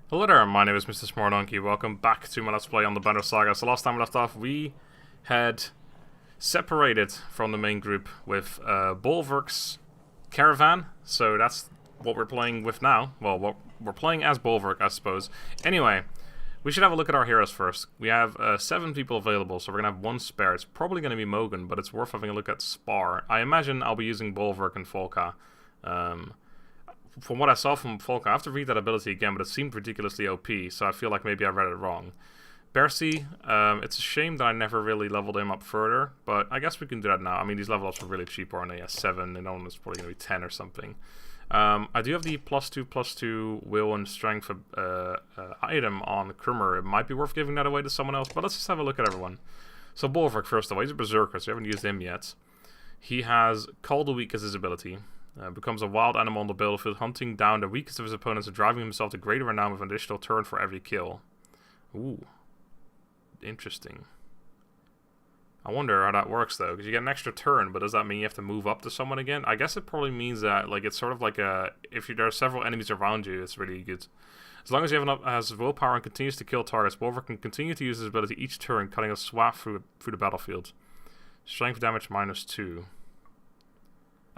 Hello there, my name is MrSmartDonkey. Welcome back to my Let's Play on the Banner Saga. So last time we left off, we had separated from the main group with Bolverk's caravan. So that's what we're playing with now. Well, what we're playing as Bolverk, I suppose. Anyway, we should have a look at our heroes first. We have 7 people available, so we're going to have 1 spare. It's probably going to be Mogan, but it's worth having a look at Spar. I imagine I'll be using Bolverk and Volka. From what I saw from Volka, I have to read that ability again, but it seemed ridiculously OP, so I feel like maybe I read it wrong. Bercy, it's a shame that I never really leveled him up further, but I guess we can do that now. I mean, these level ups are really cheap, aren't they? 7, and one is probably going to be 10 or something. I do have the +2/+2 will and strength item on Krummer. It might be worth giving that away to someone else, but let's just have a look at everyone. So Bolverk, first of all, he's a berserker, so we haven't used him yet. He has Call the Weak as his ability. Becomes a wild animal on the battlefield, hunting down the weakest of his opponents and driving himself to greater renown with an additional turn for every kill. Ooh. Interesting. I wonder how that works, though, because you get an extra turn, but does that mean you have to move up to someone again? I guess it probably means that, like, it's sort of like a... If there are several enemies around you, it's really good. As long as you have enough has willpower and continues to kill targets, Bolverk can continue to use his ability each turn, cutting a swath through the battlefield. Strength damage -2.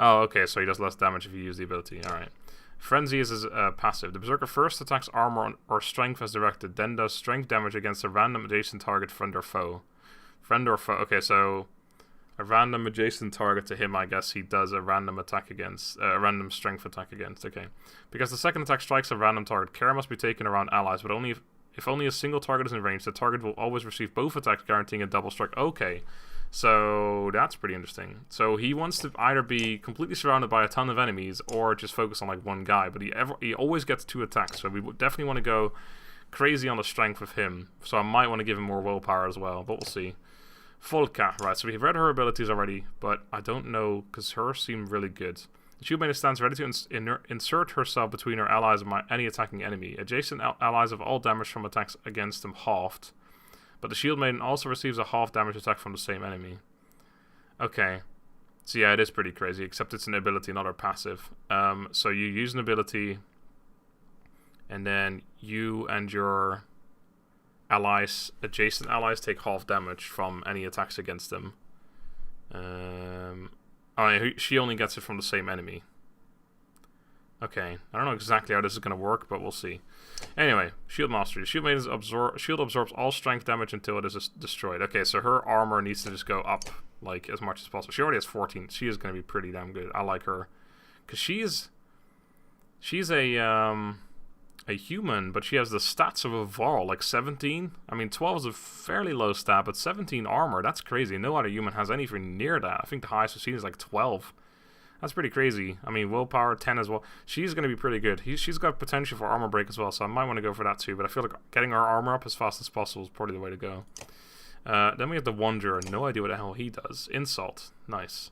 Oh, okay, so he does less damage if you use the ability. Alright. Frenzy is his passive. The Berserker first attacks armor or strength as directed, then does strength damage against a random adjacent target, friend or foe. Friend or foe. Okay, so a random adjacent target to him, I guess he does a random attack against, a random strength attack against. Okay. Because the second attack strikes a random target, care must be taken around allies, but only if only a single target is in range, the target will always receive both attacks, guaranteeing a double strike. Okay. So that's pretty interesting. So he wants to either be completely surrounded by a ton of enemies or just focus on like one guy, but he always gets 2 attacks, so we definitely want to go crazy on the strength with him. So I might want to give him more willpower as well, but we'll see. Volka, right, so we've read her abilities already, but I don't know, because hers seem really good. The shield maiden stands ready to insert herself between her allies and any attacking enemy. Adjacent allies have all damage from attacks against them halved. But the Shield Maiden also receives a half damage attack from the same enemy. Okay. So yeah, it is pretty crazy, except it's an ability, not a passive. So you use an ability, and then you and your allies, adjacent allies, take half damage from any attacks against them. She only gets it from the same enemy. Okay, I don't know exactly how this is going to work, but we'll see. Anyway, Shield Mastery. Shield Maiden's shield absorbs all strength damage until it is destroyed. Okay, so her armor needs to just go up, like, as much as possible. She already has 14. She is going to be pretty damn good. I like her. Because she's a human, but she has the stats of a Varl, like 17. I mean, 12 is a fairly low stat, but 17 armor, that's crazy. No other human has anything near that. I think the highest we've seen is like 12. That's pretty crazy. I mean, willpower 10 as well. She's going to be pretty good. She's got potential for armor break as well, so I might want to go for that too. But I feel like getting our armor up as fast as possible is probably the way to go. Then we have the Wanderer. No idea what the hell he does. Insult. Nice.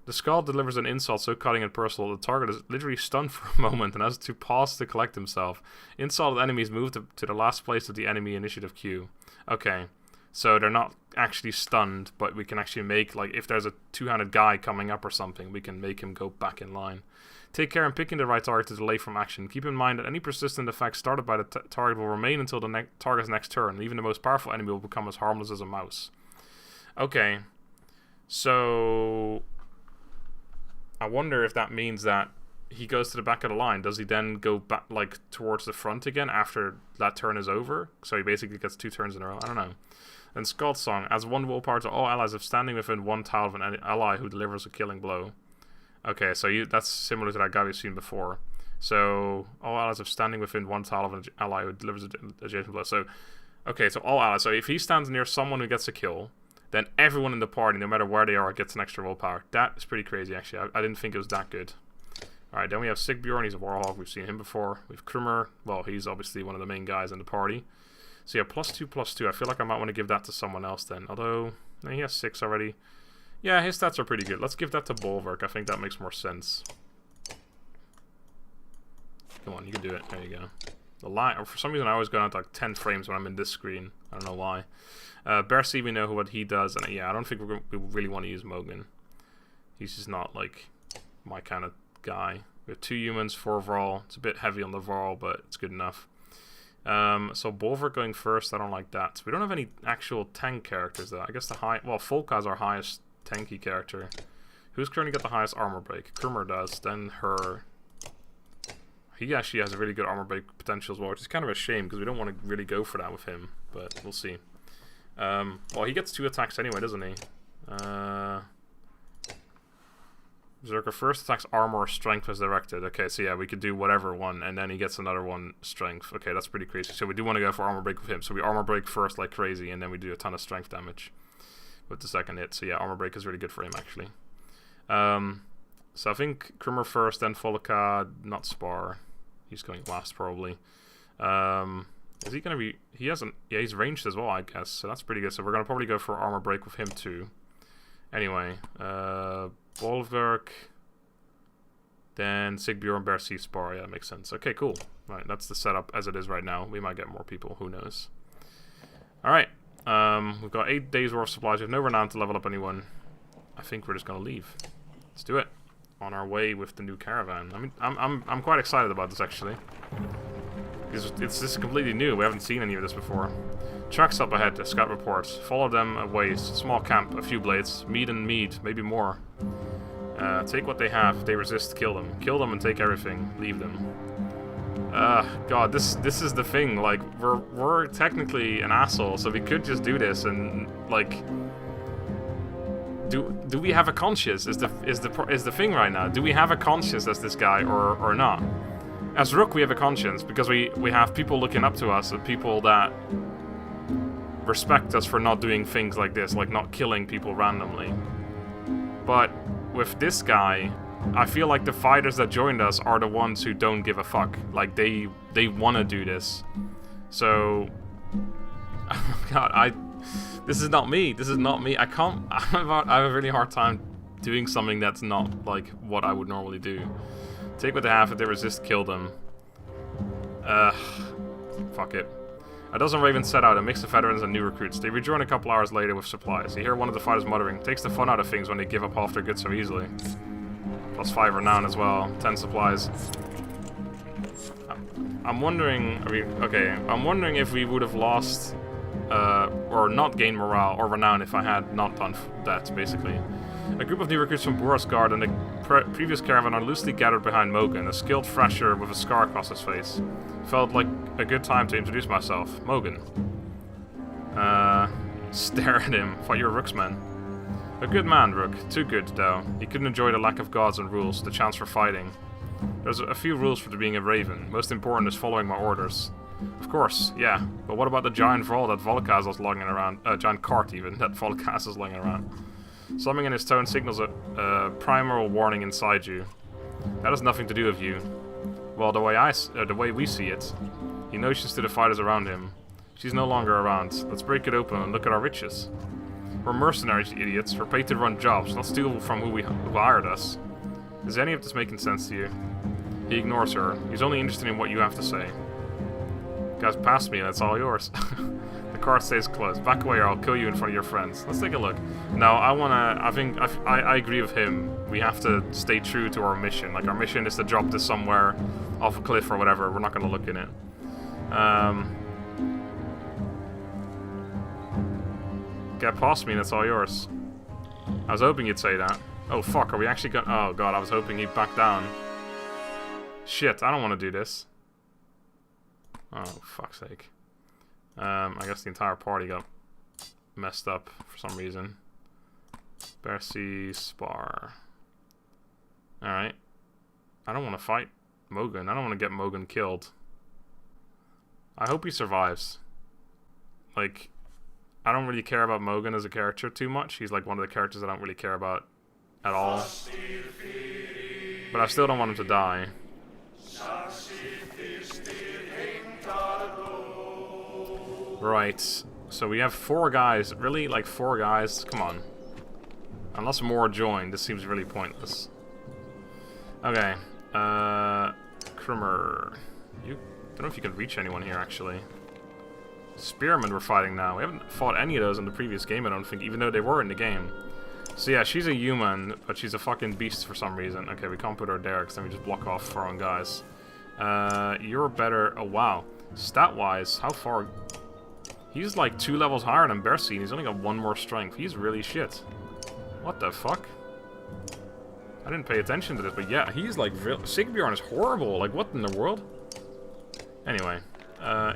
The Scald delivers an insult so cutting and personal the target is literally stunned for a moment and has to pause to collect himself. Insulted enemies move to the last place of the enemy initiative queue. Okay. So they're not actually stunned, but we can actually make, like, if there's a 2-handed guy coming up or something, we can make him go back in line. Take care in picking the right target to delay from action. Keep in mind that any persistent effect started by the target will remain until the target's next turn. Even the most powerful enemy will become as harmless as a mouse. Okay. So I wonder if that means that he goes to the back of the line. Does he then go back, like, towards the front again after that turn is over? So he basically gets 2 turns in a row. I don't know. And Scald Song adds 1 willpower to all allies of standing within 1 tile of an ally who delivers a killing blow. Okay, so that's similar to that guy we've seen before. So all allies of standing within 1 tile of an ally who delivers a adjacent blow. So, okay, so all allies. So if he stands near someone who gets a kill, then everyone in the party, no matter where they are, gets an extra willpower. That is pretty crazy, actually. I didn't think it was that good. Alright, then we have Sigbjorn. He's a Warhawk. We've seen him before. We have Krummer. Well, he's obviously one of the main guys in the party. So yeah, +2/+2. I feel like I might want to give that to someone else then. Although, he has 6 already. Yeah, his stats are pretty good. Let's give that to Bolverk. I think that makes more sense. Come on, you can do it. There you go. The line, for some reason I always go down to like 10 frames when I'm in this screen. I don't know why. Bercy, we know what he does. And yeah, I don't think we really want to use Mogan. He's just not, like, my kind of guy. We have 2 humans, 4 Varl. It's a bit heavy on the Varl, but it's good enough. So Bolverk going first, I don't like that. We don't have any actual tank characters though. I guess well, Folka is our highest tanky character. Who's currently got the highest armor break? Krummer does, then her. He actually has a really good armor break potential as well, which is kind of a shame because we don't want to really go for that with him, but we'll see. Well, he gets 2 attacks anyway, doesn't he? Berserker first attacks armor or strength as directed. Okay, so yeah, we could do whatever one, and then he gets another one strength. Okay, that's pretty crazy. So we do want to go for armor break with him. So we armor break first like crazy, and then we do a ton of strength damage with the second hit. So yeah, armor break is really good for him actually. So I think Krummer first, then Folka, not Spar. He's going last probably. Is he gonna be? He hasn't. Yeah, he's ranged as well, I guess. So that's pretty good. So we're gonna probably go for armor break with him too. Anyway, Bolverk, then Sigbjorn, Bersi, Spar. Yeah, that makes sense. Okay, cool. Right, that's the setup as it is right now. We might get more people. Who knows? All right. We've got 8 days worth of supplies. We have no renown to level up anyone. I think we're just gonna leave. Let's do it. On our way with the new caravan. I mean, I'm quite excited about this actually. This is completely new. We haven't seen any of this before. Trucks up ahead. Scout reports. Follow them a ways. Small camp. A few blades. Mead and mead. Maybe more. Take what they have. If they resist, kill them. Kill them and take everything. Leave them. God, this is the thing. Like we're technically an asshole, so we could just do this and like. Do we have a conscience? Is the thing right now? Do we have a conscience as this guy or not? As Rook, we have a conscience because we have people looking up to us and people that respect us for not doing things like this, like not killing people randomly. But with this guy, I feel like the fighters that joined us are the ones who don't give a fuck. Like they want to do this. So, God, this is not me. This is not me. I have a really hard time doing something that's not like what I would normally do. Take what they have. If they resist, kill them. Fuck it. A dozen ravens set out, a mix of veterans and new recruits. They rejoin a couple hours later with supplies. You hear one of the fighters muttering. Takes the fun out of things when they give up half their goods so easily. +5 renown as well. 10 supplies. I'm wondering. I'm wondering if we would have lost. Or not gain morale or renown if I had not done that, basically. A group of new recruits from Boris Guard and the previous caravan are loosely gathered behind Mogan, a skilled thrasher with a scar across his face. Felt like a good time to introduce myself. Mogan. Stare at him. Thought you were Rook's man. A good man, Rook. Too good, though. He couldn't enjoy the lack of gods and rules, the chance for fighting. There's a few rules for being a raven. Most important is following my orders. Of course, yeah. But what about the giant vault that Volkaz was lugging around? Giant cart, even, that Volkaz is lugging around. Something in his tone signals a primal warning inside you. That has nothing to do with you. Well, the way we see it. He motions to the fighters around him. She's no longer around. Let's break it open and look at our riches. We're mercenaries, you idiots. We're paid to run jobs, not steal from who hired us. Is any of this making sense to you? He ignores her. He's only interested in what you have to say. Guys, pass me, that's all yours. The cart stays closed. Back away or I'll kill you in front of your friends. Let's take a look. No, I agree with him. We have to stay true to our mission. Like, our mission is to drop this somewhere off a cliff or whatever. We're not going to look in it. Get past me, that's all yours. I was hoping you'd say that. Oh, fuck, are we actually going... Oh, God, I was hoping he'd back down. Shit, I don't want to do this. Oh, fuck's sake. I guess the entire party got messed up for some reason. Bersi, Spar. Alright. I don't want to fight Mogun. I don't want to get Mogun killed. I hope he survives. Like, I don't really care about Mogun as a character too much. He's like one of the characters I don't really care about at all. But I still don't want him to die. Right, so we have 4 guys. Really? Like 4 guys? Come on. Unless more join, this seems really pointless. Okay. Krummer. You don't know if you can reach anyone here, actually. Spearmen we're fighting now. We haven't fought any of those in the previous game, I don't think, even though they were in the game. So yeah, she's a human, but she's a fucking beast for some reason. Okay, we can't put her there, because then we just block off our own guys. You're better... Oh, wow. Stat-wise, how far... He's like 2 levels higher than Bercy, and he's only got 1 more strength. He's really shit. What the fuck? I didn't pay attention to this, but yeah, he's like... Sigbjorn is horrible. Like, what in the world? Anyway,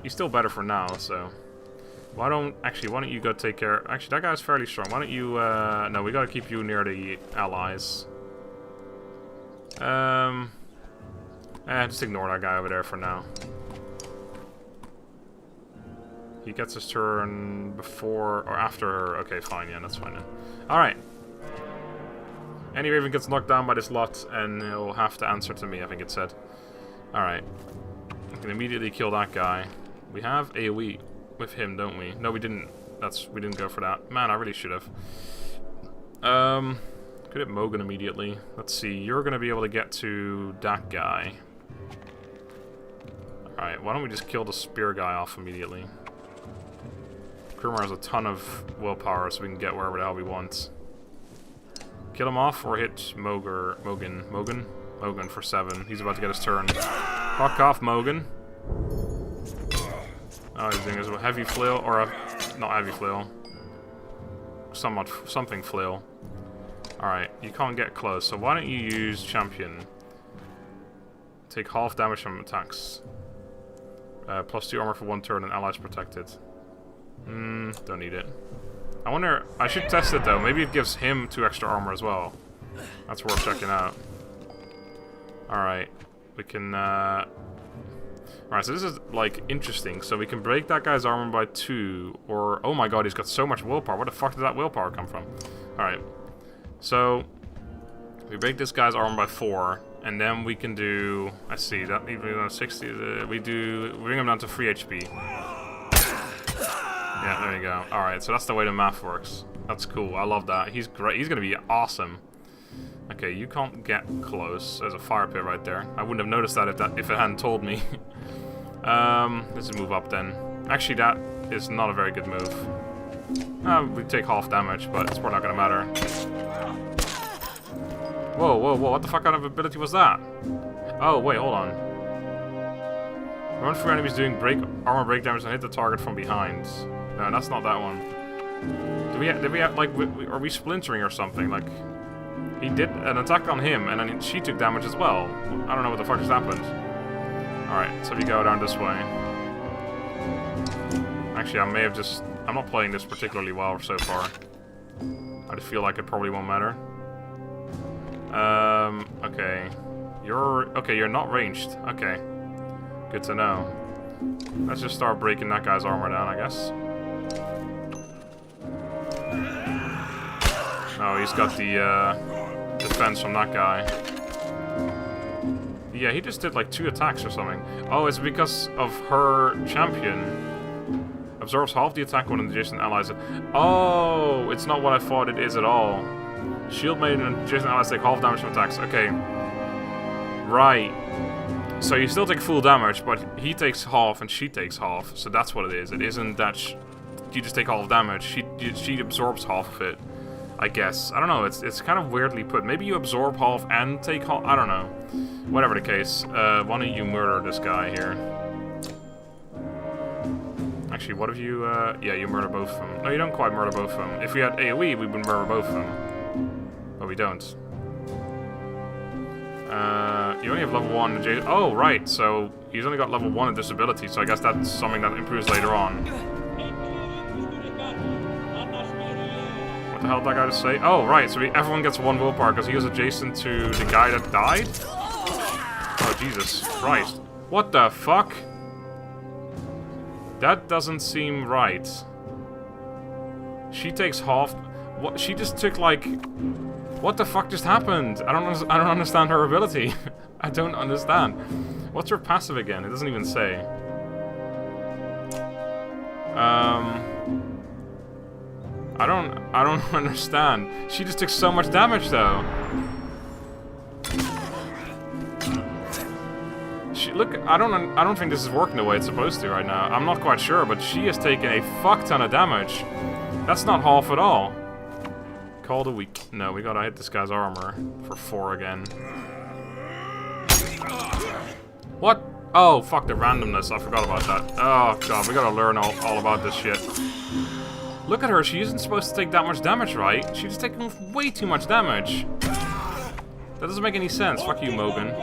he's still better for now, so... Why don't you go take care... Actually, that guy's fairly strong. Why don't you... No, we gotta keep you near the allies. Just ignore that guy over there for now. He gets his turn before or after her. Okay, fine, yeah, that's fine then. Alright. Any Raven gets knocked down by this lot, and he'll have to answer to me, I think it said. Alright. I can immediately kill that guy. We have AoE with him, don't we? No, we didn't. We didn't go for that. Man, I really should have. Could hit Mogan immediately. Let's see, you're gonna be able to get to that guy. Alright, why don't we just kill the spear guy off immediately? Krumar has a ton of willpower, so we can get wherever the hell we want. Kill him off or hit Mogan for 7. He's about to get his turn. Fuck off, Mogan. Oh, he's doing his heavy flail, or a... not heavy flail. Something flail. Alright, you can't get close, so why don't you use champion? Take half damage from attacks. Plus 2 armor for 1 turn and allies protected. Don't need it. I wonder... I should test it though. Maybe it gives him 2 extra armor as well. That's worth checking out. Alright. We can... Alright, so this is, like, interesting. So we can break that guy's armor by 2, or... Oh my god, he's got so much willpower. Where the fuck did that willpower come from? Alright. So... we break this guy's armor by 4, and then we can do... I see, that even 60... we bring him down to 3 HP. Yeah, there you go. Alright, so that's the way the math works. That's cool, I love that. He's great, he's gonna be awesome. Okay, you can't get close. There's a fire pit right there. I wouldn't have noticed that if it hadn't told me. Let's move up then. Actually, that is not a very good move. We take half damage, but it's probably not gonna matter. Whoa, whoa, whoa, what the fuck kind of ability was that? Oh, wait, hold on. Run through enemies doing armor break damage and hit the target from behind. No, that's not that one. Did we have, like, are we splintering or something? Like, he did an attack on him, and then she took damage as well. I don't know what the fuck just happened. Alright, so we go down this way. Actually, I may have just... I'm not playing this particularly well so far. I just feel like it probably won't matter. Okay. You're not ranged. Okay. Good to know. Let's just start breaking that guy's armor down, I guess. Oh, he's got the defense from that guy. Yeah, he just did like 2 attacks or something. Oh, it's because of her champion. Absorbs half the attack when an adjacent allies... Oh, it's not what I thought it is at all. Shield made and adjacent allies take half damage from attacks. Okay. Right. So you still take full damage, but he takes half and she takes half. So that's what it is. It isn't that you just take half damage. She absorbs half of it, I guess. I don't know. It's kind of weirdly put. Maybe you absorb half and take half. I don't know. Whatever the case. Why don't you murder this guy here? Actually, what if you... yeah, you murder both of them. No, you don't quite murder both of them. If we had AoE, we would murder both of them. But we don't. You only have level 1 adjacent... Oh, right, so he's only got level 1 of disability, so I guess that's something that improves later on. What the hell did that guy just say? Oh, right, so everyone gets 1 willpower because he was adjacent to the guy that died? Oh, Jesus Christ. What the fuck? That doesn't seem right. She takes half... What? She just took, like... What the fuck just happened? I don't understand her ability. I don't understand. What's her passive again? It doesn't even say. I don't understand. She just took so much damage though. Look, I don't think this is working the way it's supposed to right now. I'm not quite sure, but she has taken a fuck ton of damage. That's not half at all. Called a week. No, we gotta hit this guy's armor for 4 again. What? Oh, fuck the randomness. I forgot about that. Oh, God. We gotta learn all about this shit. Look at her. She isn't supposed to take that much damage, right? She's taking way too much damage. That doesn't make any sense. Fuck you, Mogan.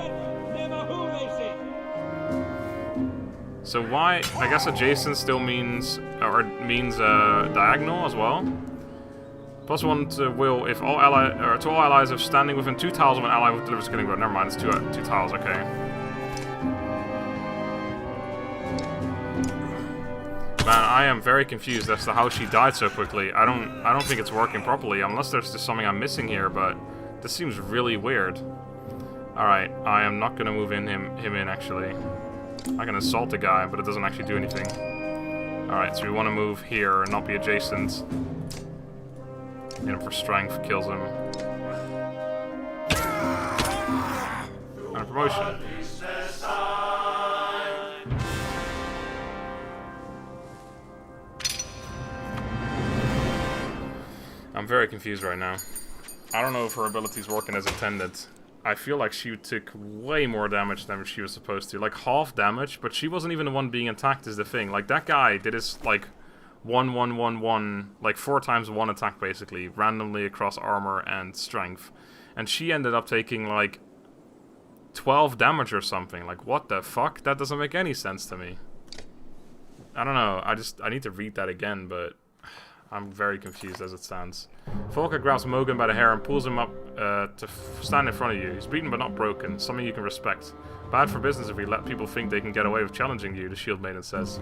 So why? I guess adjacent still means diagonal as well. +1 to will if all to all allies of standing within 2 tiles of an ally with delivers killing blow. Never mind, it's two tiles. Okay. Man, I am very confused as to how she died so quickly. I don't think it's working properly unless there's just something I'm missing here. But this seems really weird. All right, I am not gonna move him in actually. I can assault the guy, but it doesn't actually do anything. Alright, so we want to move here and not be adjacent. Hit him for strength, kills him. And a promotion. I'm very confused right now. I don't know if her ability's working as intended. I feel like she took way more damage than she was supposed to. Like, half damage, but she wasn't even the one being attacked is the thing. Like, that guy did his, like, 1-1-1-1, like 4 times 1 attack, basically, randomly across armor and strength. And she ended up taking, like, 12 damage or something. Like, what the fuck? That doesn't make any sense to me. I don't know. I need to read that again, but I'm very confused as it stands. Volker grabs Mogan by the hair and pulls him up to stand in front of you. He's beaten but not broken, something you can respect. Bad for business if you let people think they can get away with challenging you, the Shield Maiden says.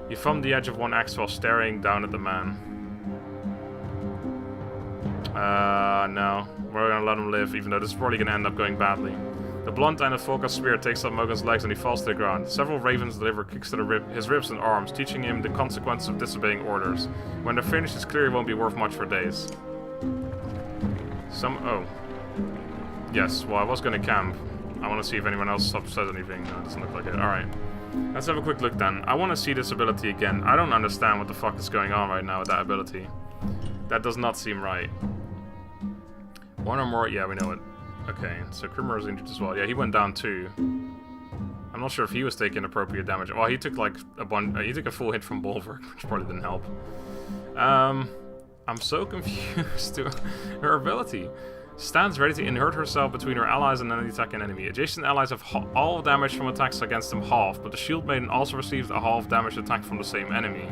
You thumb the edge of one axe while staring down at the man. No. We're gonna let him live, even though this is probably gonna end up going badly. The blunt end of Volker's spear takes up Mogan's legs and he falls to the ground. Several ravens deliver kicks to his ribs and arms, teaching him the consequences of disobeying orders. When they're finished, it's clear he won't be worth much for days. Oh. Yes, well, I was gonna camp. I want to see if anyone else says anything. No, it doesn't look like it. Alright. Let's have a quick look then. I want to see this ability again. I don't understand what the fuck is going on right now with that ability. That does not seem right. One or more? Yeah, we know it. Okay, so Krimmer is injured as well. Yeah, he went down too. I'm not sure if he was taking appropriate damage. Well, he took like he took a full hit from Bolverk, which probably didn't help. I'm so confused to her ability. Stands ready to insert herself between her allies and any attacking enemy. Adjacent allies have all damage from attacks against them half, but the Shield Maiden also receives a half damage attack from the same enemy.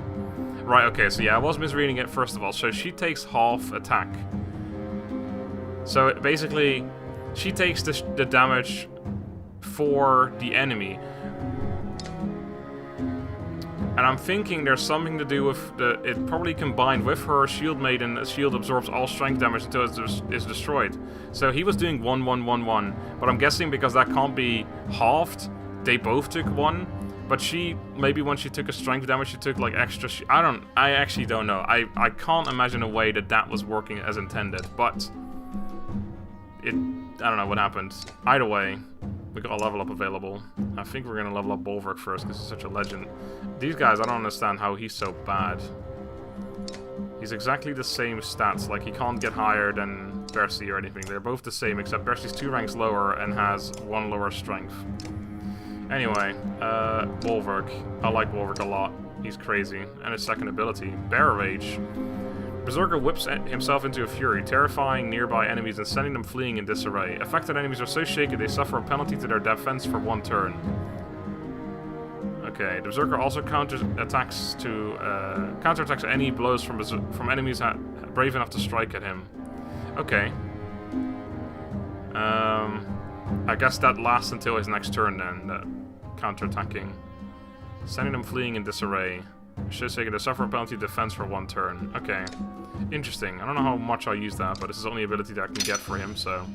Right, okay, so yeah, I was misreading it first of all. So she takes half attack. So basically, she takes the damage for the enemy. And I'm thinking there's something to do with it probably combined with her Shield Maiden. A shield absorbs all strength damage until it is destroyed. So he was doing 1-1-1-1, but I'm guessing because that can't be halved, they both took 1. But she, maybe when she took a strength damage, she took like extra. I actually don't know. I can't imagine a way that was working as intended. But I don't know what happened. Either way, we got a level up available. I think we're gonna level up Bolverk first because he's such a legend. These guys, I don't understand how he's so bad. He's exactly the same stats. Like, he can't get higher than Bercy or anything. They're both the same, except Bercy's 2 ranks lower and has 1 lower strength. Anyway, Bolverk. I like Bolverk a lot. He's crazy. And his second ability, Bear Rage. Berserker whips himself into a fury, terrifying nearby enemies and sending them fleeing in disarray. Affected enemies are so shaken they suffer a penalty to their defense for 1 turn. Okay, the Berserker also counterattacks any blows from enemies brave enough to strike at him. Okay. I guess that lasts until his next turn then, the counterattacking. Sending them fleeing in disarray. Should say they suffer a penalty defense for 1 turn. Okay. Interesting. I don't know how much I'll use that, but this is the only ability that I can get for him, so.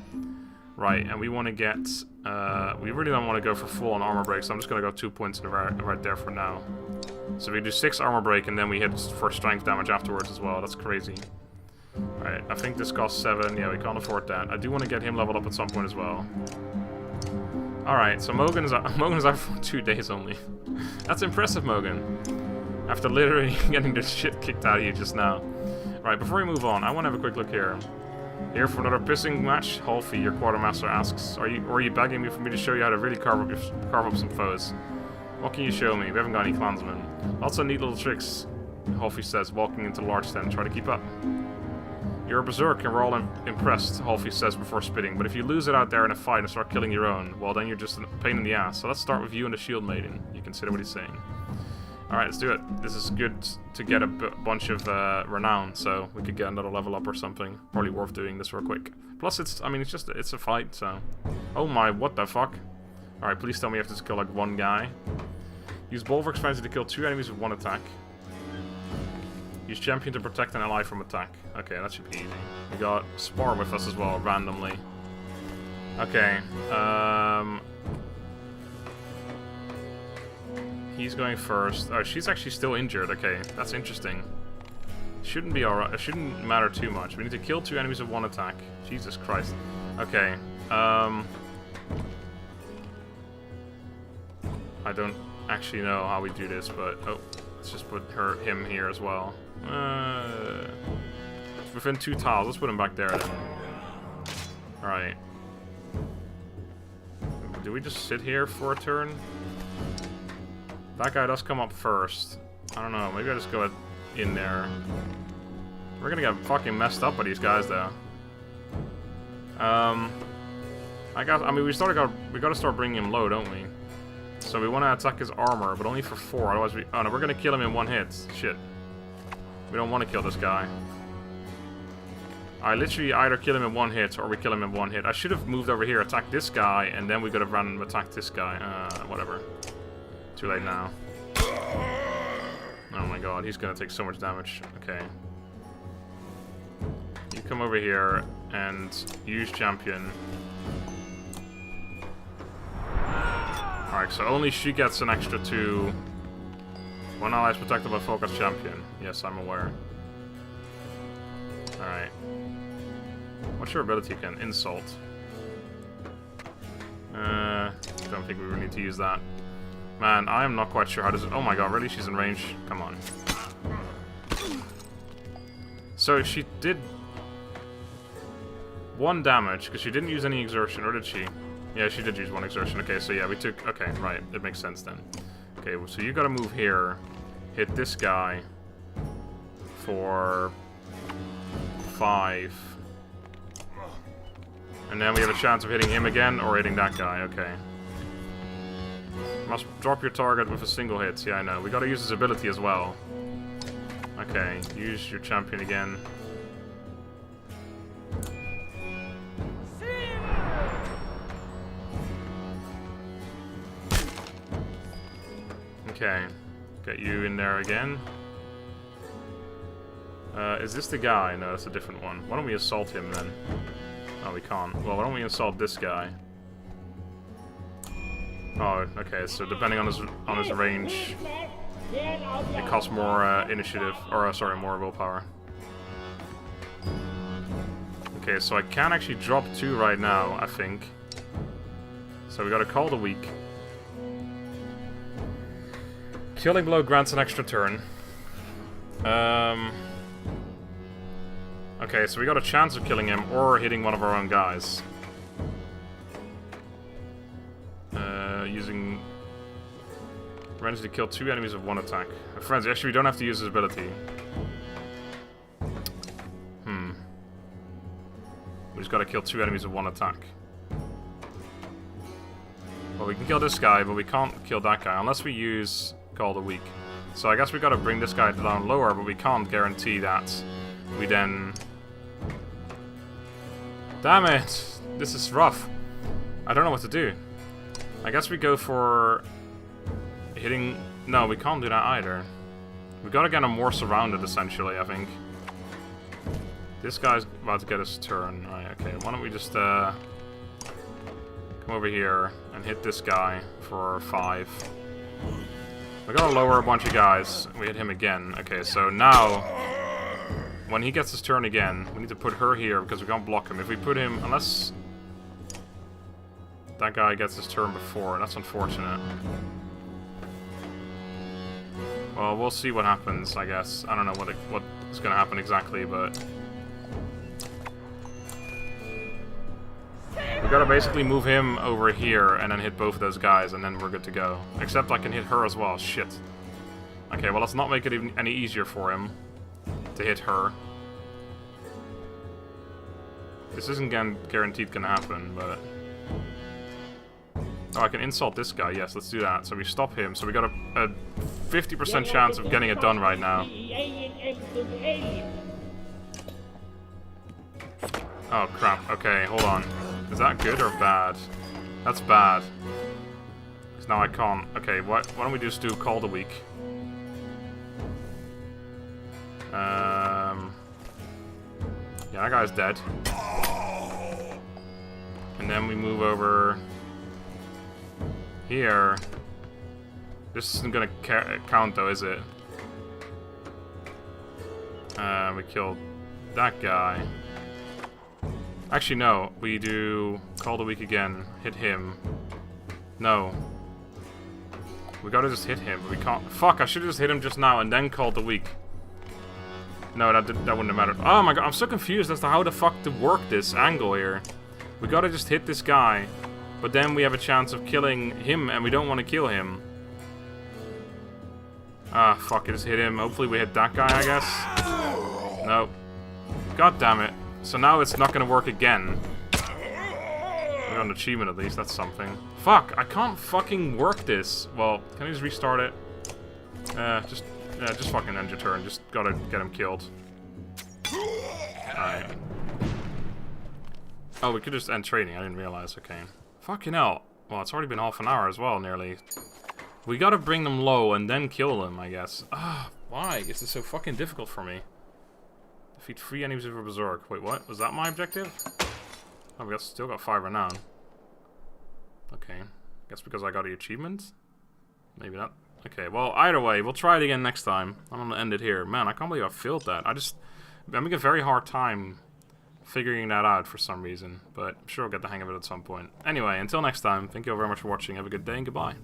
Right, and we want to get... we really don't want to go for full on armor break, so I'm just going to go 2 points right there for now. So we do 6 armor break, and then we hit for strength damage afterwards as well. That's crazy. Alright, I think this costs 7. Yeah, we can't afford that. I do want to get him leveled up at some point as well. Alright, so Mogan is out for 2 days only. That's impressive, Mogan. After literally getting the shit kicked out of you just now. Right, before we move on, I want to have a quick look here. Here for another pissing match? Halfie, your quartermaster asks. Are you begging me for me to show you how to really carve up some foes? What can you show me? We haven't got any clansmen. Lots of neat little tricks, Halfie says, walking into the large tent. Try to keep up. You're a berserk and we're all impressed, Halfie says before spitting. But if you lose it out there in a fight and start killing your own, well then you're just a pain in the ass. So let's start with you and the shield maiden. You consider what he's saying. Alright, let's do it. This is good to get a bunch of renown, so we could get another level up or something. Probably worth doing this real quick. Plus, it's a fight, so... Oh my, what the fuck? Alright, please tell me you have to kill, like, one guy. Use Bolverk's fancy to kill 2 enemies with 1 attack. Use champion to protect an ally from attack. Okay, that should be easy. We got Spar with us as well, randomly. Okay, he's going first. Oh, she's actually still injured. Okay, that's interesting. Shouldn't be alright. It shouldn't matter too much. We need to kill 2 enemies with 1 attack. Jesus Christ. Okay. I don't actually know how we do this, but oh, let's just put him here as well. Within 2 tiles. Let's put him back there then. Alright. Do we just sit here for a turn? That guy does come up first. I don't know, maybe I just go in there. We're gonna get fucking messed up by these guys though. I mean we gotta start bringing him low, don't we? So we wanna attack his armor, but only for 4, otherwise oh no, we're gonna kill him in 1 hit. Shit. We don't wanna kill this guy. I literally either kill him in 1 hit or we kill him in 1 hit. I should have moved over here, attacked this guy, and then we could have run and attacked this guy. Whatever. Too late now. Oh my god, he's gonna take so much damage. Okay. You come over here and use champion. Alright, so only she gets an extra 2. One ally is protected by focus champion. Yes, I'm aware. Alright. What's your ability again? Insult. Don't think we really need to use that. Man, I am not quite sure how this... Oh my god, really? She's in range? Come on. So she did 1 damage, because she didn't use any exertion, or did she? Yeah, she did use 1 exertion. Okay, so yeah, we took... Okay, right. It makes sense then. Okay, so you gotta move here, hit this guy for 5. And then we have a chance of hitting him again, or hitting that guy. Okay. Must drop your target with a single hit. Yeah, I know. We gotta use his ability as well. Okay, use your champion again. Okay, get you in there again. Is this the guy? No, that's a different one. Why don't we assault him then? Oh, we can't. Well, why don't we assault this guy? Oh, okay. So depending on his range, it costs more initiative, or sorry, more willpower. Okay, so I can actually drop 2 right now, I think. So we gotta call the weak. Killing blow grants an extra turn. Okay, so we got a chance of killing him or hitting one of our own guys. Using range to kill 2 enemies with 1 attack. Friends, actually we don't have to use his ability. We just gotta kill 2 enemies with 1 attack. Well, we can kill this guy, but we can't kill that guy unless we use Call the Weak. So I guess we gotta bring this guy down lower, but we can't guarantee that we then... Damn it! This is rough. I don't know what to do. I guess we go for... hitting... No, we can't do that either. We gotta get him more surrounded, essentially, I think. This guy's about to get his turn. Right, okay. Why don't we just, come over here and hit this guy for 5. We gotta lower a bunch of guys. We hit him again. Okay, so now... when he gets his turn again, we need to put her here because we can't block him. If we put him... Unless... that guy gets his turn before. That's unfortunate. Well, we'll see what happens, I guess. I don't know what's gonna happen exactly, but... We gotta basically move him over here and then hit both of those guys, and then we're good to go. Except I can hit her as well. Shit. Okay, well, let's not make it even any easier for him to hit her. This isn't guaranteed gonna happen, but... Oh, I can insult this guy. Yes, let's do that. So we stop him. So we got a 50% chance of getting it done right now. Oh, crap. Okay, hold on. Is that good or bad? That's bad. Because now I can't. Okay, why don't we just do Call the Week? Yeah, that guy's dead. And then we move over here. This isn't gonna count though, is it? We killed that guy. Actually, no. We do Call the Week again. Hit him. No. We gotta just hit him, but we can't. Fuck, I should've just hit him just now and then called the Week. No, that wouldn't have mattered. Oh my god, I'm so confused as to how the fuck to work this angle here. We gotta just hit this guy, but then we have a chance of killing him, and we don't want to kill him. Ah, fuck it, just hit him. Hopefully we hit that guy, I guess. Nope. God damn it. So now it's not gonna work again. We got an achievement at least, that's something. Fuck, I can't fucking work this. Well, can I just restart it? Just fucking end your turn. Just gotta get him killed. Alright. Oh, we could just end training. I didn't realize. Okay. Fucking hell. Well, it's already been half an hour as well, nearly. We gotta bring them low and then kill them, I guess. Ah, why? Is this so fucking difficult for me? Defeat 3 enemies with a berserk. Wait, what? Was that my objective? Oh, we still got 5 renown. Okay. Guess because I got the achievement? Maybe not. Okay, well, either way, we'll try it again next time. I'm gonna end it here. Man, I can't believe I failed that. I'm having a very hard time figuring that out for some reason, but I'm sure I'll get the hang of it at some point. Anyway, until next time, thank you all very much for watching. Have a good day and goodbye.